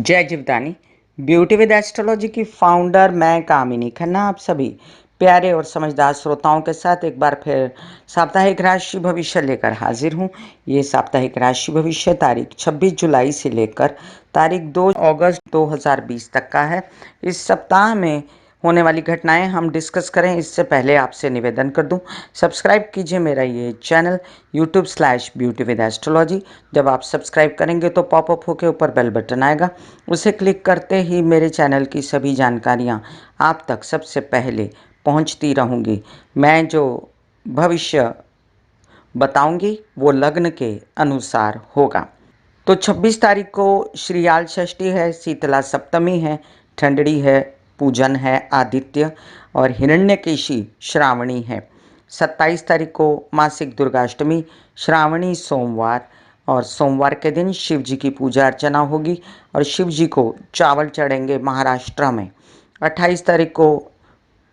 जय Jivdani. Beauty with astrology की founder मैं कामिनी खन्ना आप सभी प्यारे और समझदार श्रोताओं के साथ एक बार फिर साप्ताहिक राशि भविष्य लेकर हाजिर हूँ। ये साप्ताहिक राशि भविष्य तारीख 26 जुलाई से लेकर तारीख 2 अगस्त 2020 तक का है। इस सप्ताह में होने वाली घटनाएं हम डिस्कस करें इससे पहले आपसे निवेदन कर दूं, सब्सक्राइब कीजिए मेरा ये चैनल YouTube/ब्यूटी विद एस्ट्रोलॉजी। जब आप सब्सक्राइब करेंगे तो पॉपअप होकर ऊपर बेल बटन आएगा, उसे क्लिक करते ही मेरे चैनल की सभी जानकारियां आप तक सबसे पहले पहुंचती रहूंगी। मैं जो भविष्य बताऊंगी वो लग्न के अनुसार होगा। तो 26 तारीख को श्रीयाल षष्ठी है, शीतला सप्तमी है, ठंडड़ी है, पूजन है आदित्य और हिरण्यकेशी श्रावणी है। 27 तारीख को मासिक दुर्गाष्टमी, श्रावणी सोमवार और सोमवार के दिन शिव जी की पूजा अर्चना होगी और शिव जी को चावल चढ़ेंगे महाराष्ट्र में। 28 तारीख को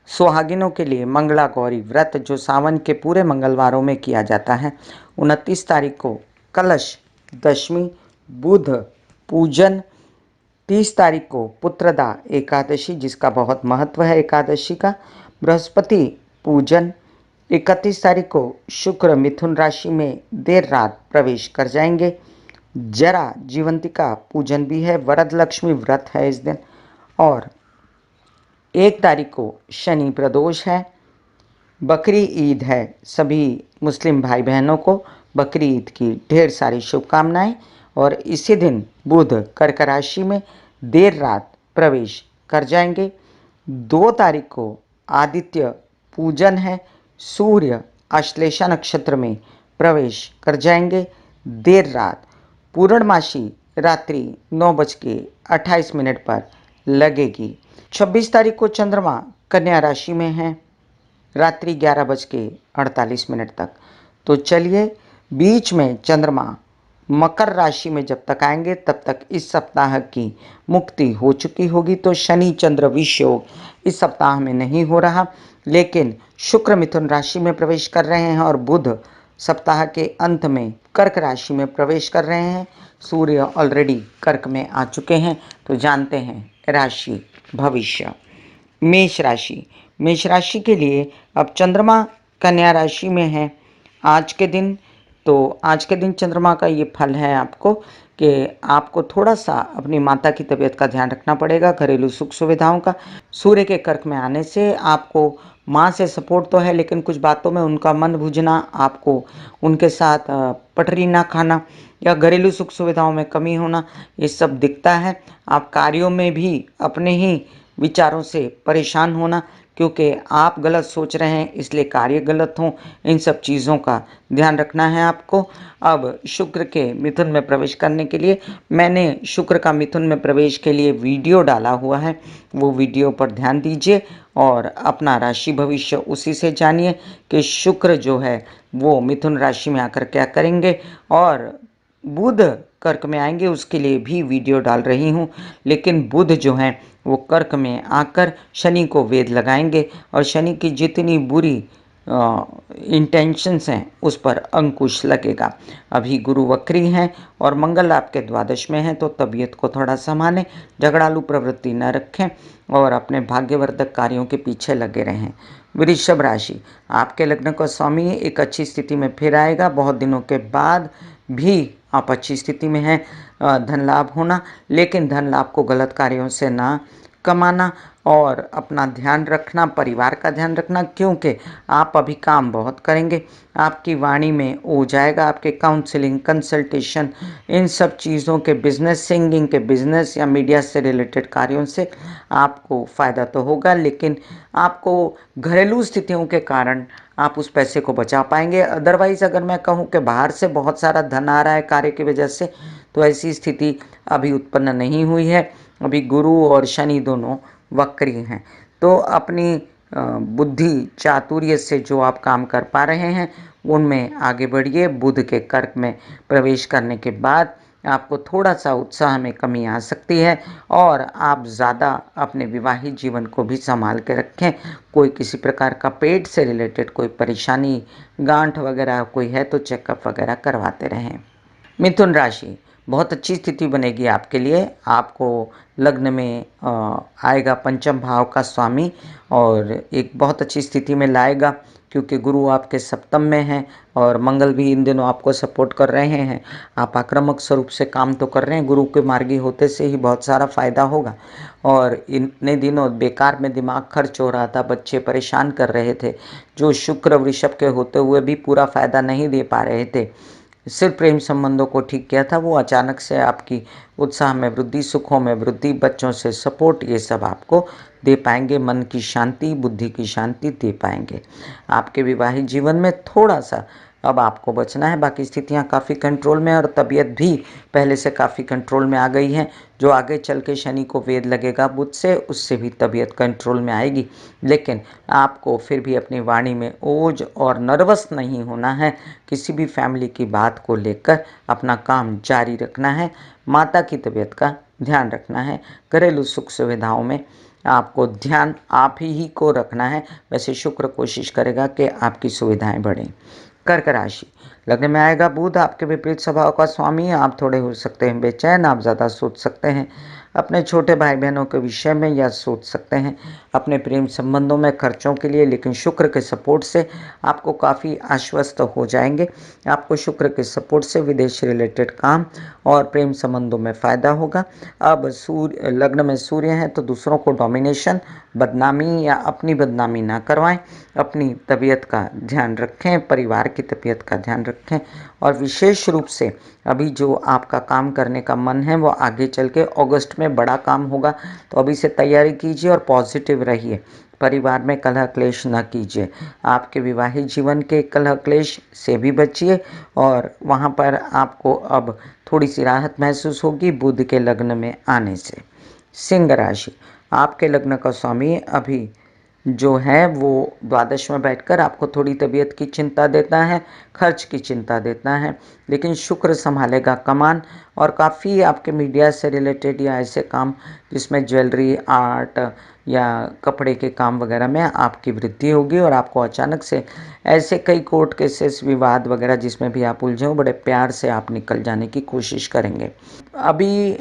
सुहागिनों के लिए मंगला गौरी व्रत जो सावन के पूरे मंगलवारों में किया जाता है। 29 तारीख को कलश दशमी, बुध पूजन। 30 तारीख को पुत्रदा एकादशी जिसका बहुत महत्व है एकादशी का, बृहस्पति पूजन। 31 तारीख को शुक्र मिथुन राशि में देर रात प्रवेश कर जाएंगे। जरा जीवंतिका पूजन भी है, वरद लक्ष्मी व्रत है इस दिन। और 1 तारीख को शनि प्रदोष है, बकरी ईद है। सभी मुस्लिम भाई बहनों को बकरी ईद की ढेर सारी शुभकामनाएं। और इसी दिन बुध कर्क राशि में देर रात प्रवेश कर जाएंगे। 2 तारीख को आदित्य पूजन है, सूर्य आश्लेषा नक्षत्र में प्रवेश कर जाएंगे देर रात। पूर्णमासी रात्रि 9:28 पर लगेगी। 26 तारीख को चंद्रमा कन्या राशि में है, रात्रि 11:48 तक। तो चलिए, बीच में चंद्रमा मकर राशि में जब तक आएंगे तब तक इस सप्ताह की मुक्ति हो चुकी होगी। तो शनि चंद्र विष योग इस सप्ताह में नहीं हो रहा, लेकिन शुक्र मिथुन राशि में प्रवेश कर रहे हैं और बुध सप्ताह के अंत में कर्क राशि में प्रवेश कर रहे हैं। सूर्य ऑलरेडी कर्क में आ चुके हैं। तो जानते हैं राशि भविष्य। मेष राशि। मेष राशि के लिए अब चंद्रमा कन्या राशि में है आज के दिन। तो आज के दिन चंद्रमा का ये फल है आपको कि आपको थोड़ा सा अपनी माता की तबीयत का ध्यान रखना पड़ेगा, घरेलू सुख सुविधाओं का। सूर्य के कर्क में आने से आपको माँ से सपोर्ट तो है, लेकिन कुछ बातों में उनका मन बुझना, आपको उनके साथ पटरी ना खाना या घरेलू सुख सुविधाओं में कमी होना, ये सब दिखता है। आप कार्यों में भी अपने ही विचारों से परेशान होना, क्योंकि आप गलत सोच रहे हैं इसलिए कार्य गलत हों, इन सब चीज़ों का ध्यान रखना है आपको। अब शुक्र के मिथुन में प्रवेश करने के लिए मैंने शुक्र का मिथुन में प्रवेश के लिए वीडियो डाला हुआ है, वो वीडियो पर ध्यान दीजिए और अपना राशि भविष्य उसी से जानिए कि शुक्र जो है वो मिथुन राशि में आकर क्या करेंगे और बुध कर्क में आएंगे, उसके लिए भी वीडियो डाल रही हूँ। लेकिन बुध जो है वो कर्क में आकर शनि को वेध लगाएंगे और शनि की जितनी बुरी इंटेंशंस हैं उस पर अंकुश लगेगा। अभी गुरु वक्री हैं और मंगल आपके द्वादश में हैं, तो तबीयत को थोड़ा संभालें, झगड़ालू प्रवृत्ति न रखें और अपने भाग्यवर्धक कार्यों के पीछे लगे रहें। वृषभ राशि। आपके लग्न का स्वामी एक अच्छी स्थिति में फिर आएगा। बहुत दिनों के बाद भी आप अच्छी स्थिति में हैं, धन लाभ होना, लेकिन धन लाभ को गलत कार्यों से ना कमाना और अपना ध्यान रखना, परिवार का ध्यान रखना, क्योंकि आप अभी काम बहुत करेंगे। आपकी वाणी में हो जाएगा, आपके काउंसलिंग, कंसल्टेशन, इन सब चीज़ों के बिजनेस, सिंगिंग के बिजनेस या मीडिया से रिलेटेड कार्यों से आपको फ़ायदा तो होगा, लेकिन आपको घरेलू स्थितियों के कारण आप उस पैसे को बचा पाएंगे। अदरवाइज़ अगर मैं कहूँ कि बाहर से बहुत सारा धन आ रहा है कार्य की वजह से, तो ऐसी स्थिति अभी उत्पन्न नहीं हुई है। अभी गुरु और शनि दोनों वक्री हैं। तो अपनी बुद्धि चातुर्य से जो आप काम कर पा रहे हैं उनमें आगे बढ़िए। बुध के कर्क में प्रवेश करने के बाद आपको थोड़ा सा उत्साह में कमी आ सकती है और आप ज़्यादा अपने विवाहित जीवन को भी संभाल के रखें। कोई किसी प्रकार का पेट से रिलेटेड कोई परेशानी, गांठ वगैरह कोई है तो चेकअप वगैरह करवाते रहें। मिथुन राशि। बहुत अच्छी स्थिति बनेगी आपके लिए। आपको लग्न में आएगा पंचम भाव का स्वामी और एक बहुत अच्छी स्थिति में लाएगा, क्योंकि गुरु आपके सप्तम में हैं और मंगल भी इन दिनों आपको सपोर्ट कर रहे हैं। आप आक्रामक स्वरूप से काम तो कर रहे हैं, गुरु के मार्गी होते से ही बहुत सारा फायदा होगा। और इतने दिनों बेकार में दिमाग खर्च हो रहा था, बच्चे परेशान कर रहे थे, जो शुक्र वृषभ के होते हुए भी पूरा फायदा नहीं दे पा रहे थे। सिर्फ प्रेम संबंधों को ठीक किया था, वो अचानक से आपकी उत्साह में वृद्धि, सुखों में वृद्धि, बच्चों से सपोर्ट, ये सब आपको दे पाएंगे। मन की शांति, बुद्धि की शांति दे पाएंगे। आपके विवाहित जीवन में थोड़ा सा अब आपको बचना है, बाकी स्थितियां काफ़ी कंट्रोल में और तबीयत भी पहले से काफ़ी कंट्रोल में आ गई है। जो आगे चल के शनि को वेद लगेगा बुध से, उससे भी तबीयत कंट्रोल में आएगी। लेकिन आपको फिर भी अपनी वाणी में ओज और नर्वस नहीं होना है। किसी भी फैमिली की बात को लेकर अपना काम जारी रखना है। माता की तबीयत का ध्यान रखना है। घरेलू सुख सुविधाओं में आपको ध्यान आप ही को रखना है। वैसे शुक्र कोशिश करेगा कि आपकी सुविधाएं बढ़ें। कर्क राशि, लग्न में आएगा बुध, आपके विपरीत स्वभाव का स्वामी। आप थोड़े हो सकते हैं बेचैन, आप ज़्यादा सोच सकते हैं अपने छोटे भाई बहनों के विषय में, या सोच सकते हैं अपने प्रेम संबंधों में खर्चों के लिए। लेकिन शुक्र के सपोर्ट से आपको काफ़ी आश्वस्त हो जाएंगे। आपको शुक्र के सपोर्ट से विदेश रिलेटेड काम और प्रेम संबंधों में फ़ायदा होगा। अब सूर्य लग्न में सूर्य हैं तो दूसरों को डोमिनेशन, बदनामी या अपनी बदनामी ना करवाएं। अपनी तबीयत का ध्यान रखें, परिवार की तबीयत का ध्यान रखें। और विशेष रूप से अभी जो आपका काम करने का मन है वो आगे चल के अगस्त में बड़ा काम होगा, तो अभी से तैयारी कीजिए और पॉजिटिव रहिए। परिवार में कलह क्लेश न कीजिए। आपके विवाहित जीवन के कलह क्लेश से भी बचिए और वहाँ पर आपको अब थोड़ी सी राहत महसूस होगी बुध के लग्न में आने से। सिंह राशि, आपके लग्न का स्वामी अभी जो है वो द्वादश में बैठकर आपको थोड़ी तबीयत की चिंता देता है, खर्च की चिंता देता है। लेकिन शुक्र संभालेगा कमान और काफ़ी आपके मीडिया से रिलेटेड या ऐसे काम जिसमें ज्वेलरी, आर्ट या कपड़े के काम वगैरह में आपकी वृद्धि होगी। और आपको अचानक से ऐसे कई कोर्ट केसेस, विवाद वगैरह जिसमें भी आप उलझे हो, बड़े प्यार से आप निकल जाने की कोशिश करेंगे। अभी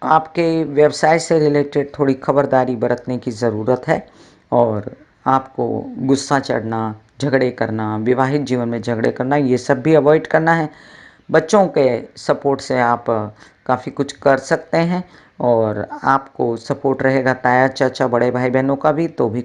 आपके व्यवसाय से रिलेटेड थोड़ी खबरदारी बरतने की ज़रूरत है और आपको गुस्सा चढ़ना, झगड़े करना, विवाहित जीवन में झगड़े करना, ये सब भी अवॉइड करना है। बच्चों के सपोर्ट से आप काफ़ी कुछ कर सकते हैं और आपको सपोर्ट रहेगा ताया चाचा बड़े भाई बहनों का भी, तो भी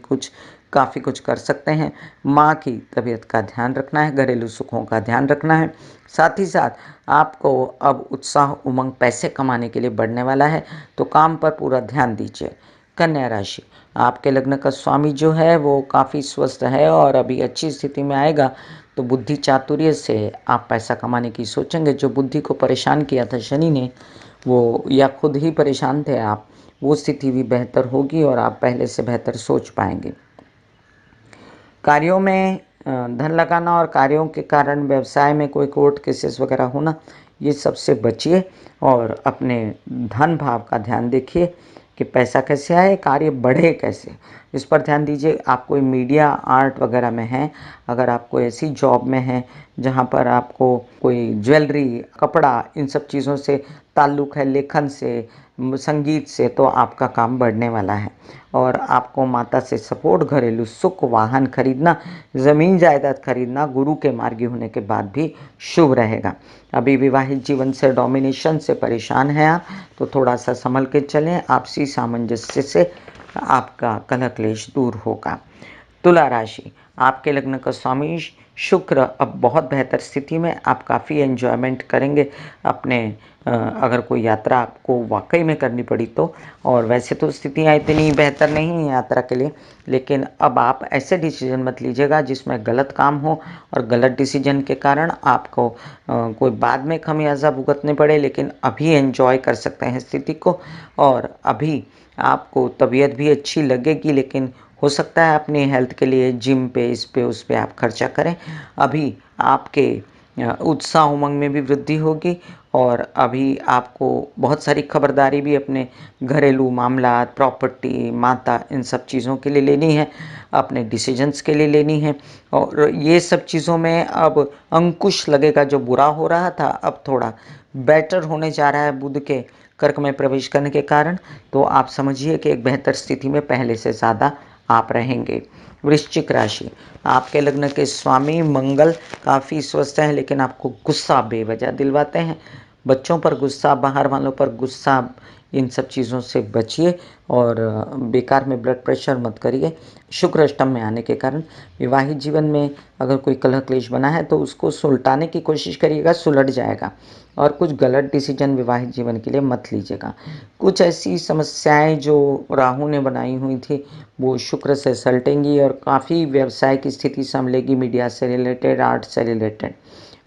काफ़ी कुछ कर सकते हैं। माँ की तबीयत का ध्यान रखना है, घरेलू सुखों का ध्यान रखना है। साथ ही साथ आपको अब उत्साह, उमंग पैसे कमाने के लिए बढ़ने वाला है, तो काम पर पूरा ध्यान दीजिए। कन्या राशि, आपके लग्न का स्वामी जो है वो काफ़ी स्वस्थ है और अभी अच्छी स्थिति में आएगा, तो बुद्धि चातुर्य से आप पैसा कमाने की सोचेंगे। जो बुद्धि को परेशान किया था शनि ने, वो या खुद ही परेशान थे आप, वो स्थिति भी बेहतर होगी और आप पहले से बेहतर सोच पाएंगे। कार्यों में धन लगाना और कार्यों के कारण व्यवसाय में कोई कोर्ट केसेस वगैरह होना, ये सबसे बचिए और अपने धन भाव का ध्यान देखिए कि पैसा कैसे आए, कार्य बढ़े कैसे, इस पर ध्यान दीजिए। आप कोई मीडिया, आर्ट वगैरह में हैं, अगर आप कोई ऐसी जॉब में हैं जहाँ पर आपको कोई ज्वेलरी, कपड़ा, इन सब चीज़ों से ताल्लुक़ है, लेखन से, संगीत से, तो आपका काम बढ़ने वाला है। और आपको माता से सपोर्ट, घरेलू सुख, वाहन खरीदना, ज़मीन जायदाद खरीदना गुरु के मार्गी होने के बाद भी शुभ रहेगा। अभी विवाहित जीवन से, डोमिनेशन से परेशान हैं आप, तो थोड़ा सा संभल के चलें। आपसी सामंजस्य से आपका कलह क्लेश दूर होगा। तुला राशि, आपके लग्न का स्वामी शुक्र अब बहुत बेहतर स्थिति में, आप काफ़ी एंजॉयमेंट करेंगे अपने अगर कोई यात्रा आपको वाकई में करनी पड़ी तो। और वैसे तो स्थितियाँ इतनी बेहतर नहीं हैं यात्रा के लिए, लेकिन अब आप ऐसे डिसीजन मत लीजिएगा जिसमें गलत काम हो और गलत डिसीजन के कारण आपको कोई बाद में खमियाजा भुगतने पड़े। लेकिन अभी एंजॉय कर सकते हैं स्थिति को और अभी आपको तबीयत भी अच्छी लगेगी, लेकिन हो सकता है अपनी हेल्थ के लिए जिम पे, इस पे उस पे आप खर्चा करें। अभी आपके उत्साह उमंग में भी वृद्धि होगी और अभी आपको बहुत सारी खबरदारी भी अपने घरेलू मामलात, प्रॉपर्टी, माता, इन सब चीज़ों के लिए लेनी है, अपने डिसीजंस के लिए लेनी है। और ये सब चीज़ों में अब अंकुश लगेगा, जो बुरा हो रहा था अब थोड़ा बेटर होने जा रहा है बुध के कर्क में प्रवेश करने के कारण, तो आप समझिए कि एक बेहतर स्थिति में पहले से ज़्यादा आप रहेंगे। वृश्चिक राशि, आपके लग्न के स्वामी मंगल काफ़ी स्वस्थ हैं, लेकिन आपको गुस्सा बेवजह दिलवाते हैं। बच्चों पर गुस्सा, बाहर वालों पर गुस्सा, इन सब चीज़ों से बचिए और बेकार में ब्लड प्रेशर मत करिए। शुक्र अष्टम में आने के कारण विवाहित जीवन में अगर कोई कलह क्लेश बना है तो उसको सुलटाने की कोशिश करिएगा, सुलट जाएगा। और कुछ गलत डिसीजन विवाहित जीवन के लिए मत लीजिएगा। कुछ ऐसी समस्याएं जो राहु ने बनाई हुई थी वो शुक्र से सलटेंगी और काफ़ी व्यवसाय की स्थिति संभलेगी, मीडिया से रिलेटेड, आर्ट से रिलेटेड।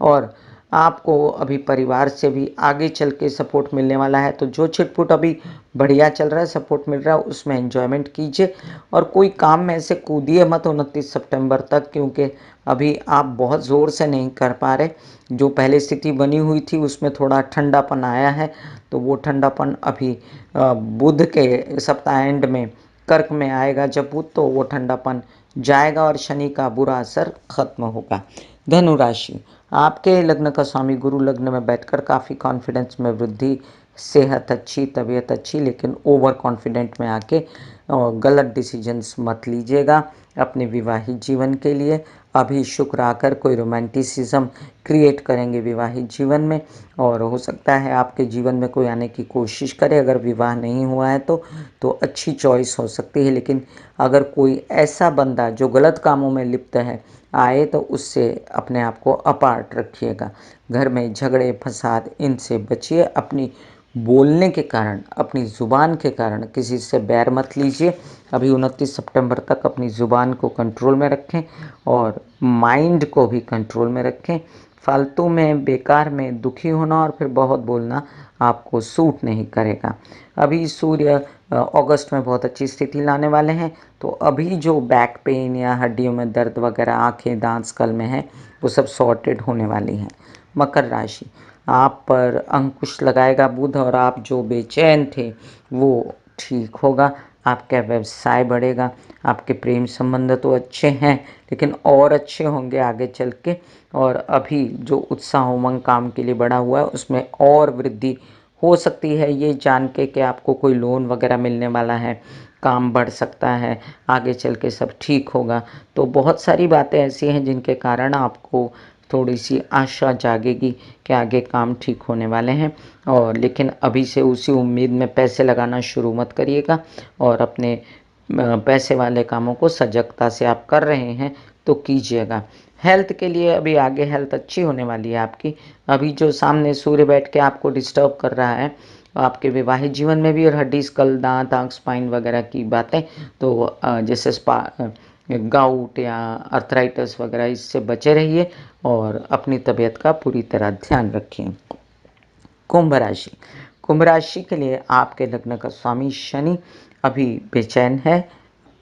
और आपको अभी परिवार से भी आगे चल के सपोर्ट मिलने वाला है, तो जो छिटपुट अभी बढ़िया चल रहा है, सपोर्ट मिल रहा है, उसमें एंजॉयमेंट कीजिए और कोई काम में ऐसे कूदिए मत 29 सितंबर तक, क्योंकि अभी आप बहुत ज़ोर से नहीं कर पा रहे। जो पहले स्थिति बनी हुई थी उसमें थोड़ा ठंडापन आया है, तो वो ठंडापन अभी बुध के सप्ताह एंड में कर्क में आएगा जब बुध, तो वो ठंडापन जाएगा और शनि का बुरा असर खत्म होगा। धनु राशि, आपके लग्न का स्वामी गुरु लग्न में बैठकर काफ़ी कॉन्फिडेंस में वृद्धि, सेहत अच्छी, तबीयत अच्छी, लेकिन ओवर कॉन्फिडेंट में आके गलत डिसीजंस मत लीजिएगा अपने विवाहित जीवन के लिए। अभी शुक्र आकर कोई रोमांटिसिज्म क्रिएट करेंगे विवाहित जीवन में, और हो सकता है आपके जीवन में कोई आने की कोशिश करे। अगर विवाह नहीं हुआ है तो अच्छी चॉइस हो सकती है, लेकिन अगर कोई ऐसा बंदा जो गलत कामों में लिप्त है आए तो उससे अपने आप को अपार्ट रखिएगा। घर में झगड़े फसाद इनसे बचिए। अपनी बोलने के कारण, अपनी ज़ुबान के कारण किसी से बैर मत लीजिए। अभी 29 सितंबर तक अपनी ज़ुबान को कंट्रोल में रखें और माइंड को भी कंट्रोल में रखें। फालतू में, बेकार में दुखी होना और फिर बहुत बोलना आपको सूट नहीं करेगा। अभी सूर्य अगस्त में बहुत अच्छी स्थिति लाने वाले हैं, तो अभी जो बैक पेन या हड्डियों में दर्द वगैरह, आंखें, दांत, स्कल में है, वो सब सॉर्टेड होने वाली हैं। मकर राशि, आप पर अंकुश लगाएगा बुध और आप जो बेचैन थे वो ठीक होगा। आपका व्यवसाय बढ़ेगा। आपके प्रेम संबंध तो अच्छे हैं, लेकिन और अच्छे होंगे आगे चल के। और अभी जो उत्साह उमंग काम के लिए बढ़ा हुआ है उसमें और वृद्धि हो सकती है, ये जान के कि आपको कोई लोन वगैरह मिलने वाला है, काम बढ़ सकता है, आगे चल के सब ठीक होगा। तो बहुत सारी बातें ऐसी हैं जिनके कारण आपको थोड़ी सी आशा जागेगी कि आगे काम ठीक होने वाले हैं। और लेकिन अभी से उसी उम्मीद में पैसे लगाना शुरू मत करिएगा, और अपने पैसे वाले कामों को सजगता से आप कर रहे हैं तो कीजिएगा। हेल्थ के लिए अभी आगे हेल्थ अच्छी होने वाली है आपकी। अभी जो सामने सूर्य बैठ के आपको डिस्टर्ब कर रहा है आपके विवाहित जीवन में भी, और हड्डी, स्कल, दांत, आंख, स्पाइन वगैरह की बातें, तो जैसे गाउट या अर्थराइटिस वगैरह, इससे बचे रहिए और अपनी तबीयत का पूरी तरह ध्यान रखें। कुंभ राशि, कुंभ राशि के लिए आपके लग्न का स्वामी शनि अभी बेचैन है,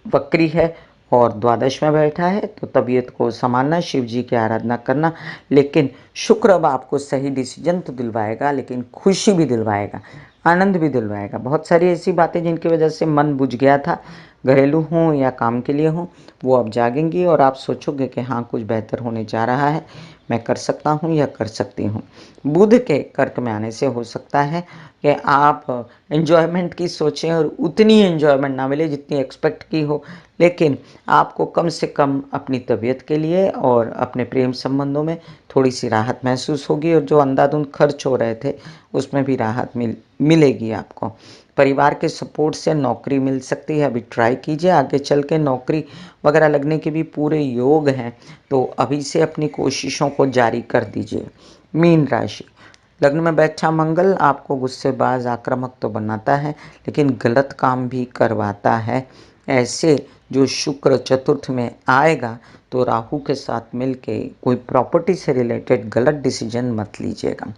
वक्री है और द्वादश में बैठा है, तो तबीयत को संभालना, शिव जी की आराधना करना। लेकिन शुक्र अब आपको सही डिसीजन तो दिलवाएगा, लेकिन खुशी भी दिलवाएगा, आनंद भी दिलवाएगा। बहुत सारी ऐसी बातें जिनकी वजह से मन बुझ गया था, घरेलू हों या काम के लिए हों, वो अब जागेंगी और आप सोचोगे कि हाँ, कुछ बेहतर होने जा रहा है, मैं कर सकता हूँ या कर सकती हूँ। बुध के कर्क में आने से हो सकता है कि आप एन्जॉयमेंट की सोचें और उतनी एन्जॉयमेंट ना मिले जितनी एक्सपेक्ट की हो, लेकिन आपको कम से कम अपनी तबीयत के लिए और अपने प्रेम संबंधों में थोड़ी सी राहत महसूस होगी, और जो अंधाधुंध खर्च हो रहे थे उसमें भी राहत मिलेगी आपको। परिवार के सपोर्ट से नौकरी मिल सकती है, अभी ट्राई कीजिए। आगे चल के नौकरी वगैरह लगने के भी पूरे योग हैं, तो अभी से अपनी कोशिशों को जारी कर दीजिए। मीन राशि, लग्न में बैठा मंगल आपको गुस्सेबाज, आक्रामक तो बनाता है, लेकिन गलत काम भी करवाता है। ऐसे जो शुक्र चतुर्थ में आएगा तो राहु के साथ मिलके कोई प्रॉपर्टी से रिलेटेड गलत डिसीजन मत लीजिएगा।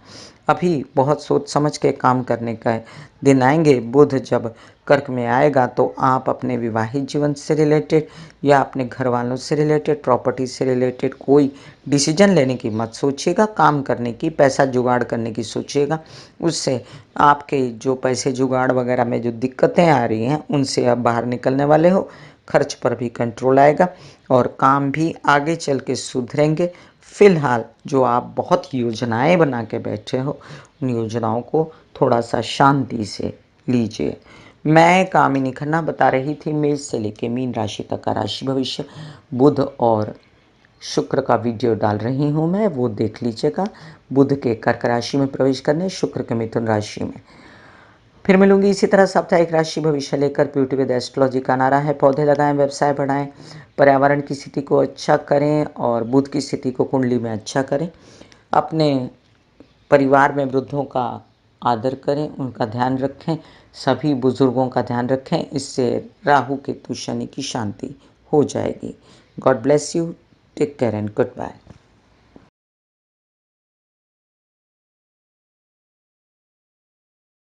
अभी बहुत सोच समझ के काम करने का दिन आएंगे। बुध जब कर्क में आएगा तो आप अपने विवाहित जीवन से रिलेटेड या अपने घर वालों से रिलेटेड, प्रॉपर्टी से रिलेटेड कोई डिसीजन लेने की मत सोचिएगा। काम करने की, पैसा जुगाड़ करने की सोचिएगा। उससे आपके जो पैसे जुगाड़ वगैरह में जो दिक्कतें आ रही हैं उनसे आप बाहर निकलने वाले हो। खर्च पर भी कंट्रोल आएगा और काम भी आगे चल के सुधरेंगे। फिलहाल जो आप बहुत योजनाएं बना के बैठे हो, उन योजनाओं को थोड़ा सा शांति से लीजिए। मैं कामिनी खन्ना बता रही थी मेष से लेके मीन राशि तक का राशि भविष्य। बुध और शुक्र का वीडियो डाल रही हूँ मैं, वो देख लीजिएगा। बुध के कर्क राशि में प्रवेश करने, शुक्र के मिथुन राशि में। फिर मिलूंगी इसी तरह साप्ताहिक राशि भविष्य लेकर। ब्यूटी विद एस्ट्रोलॉजी का नारा है पौधे लगाएं, व्यवसाय बढ़ाएं, पर्यावरण की स्थिति को अच्छा करें और बुध की स्थिति को कुंडली में अच्छा करें। अपने परिवार में वृद्धों का आदर करें, उनका ध्यान रखें, सभी बुजुर्गों का ध्यान रखें। इससे राहु केतु शनि की शांति हो जाएगी। God bless you, take care and good bye.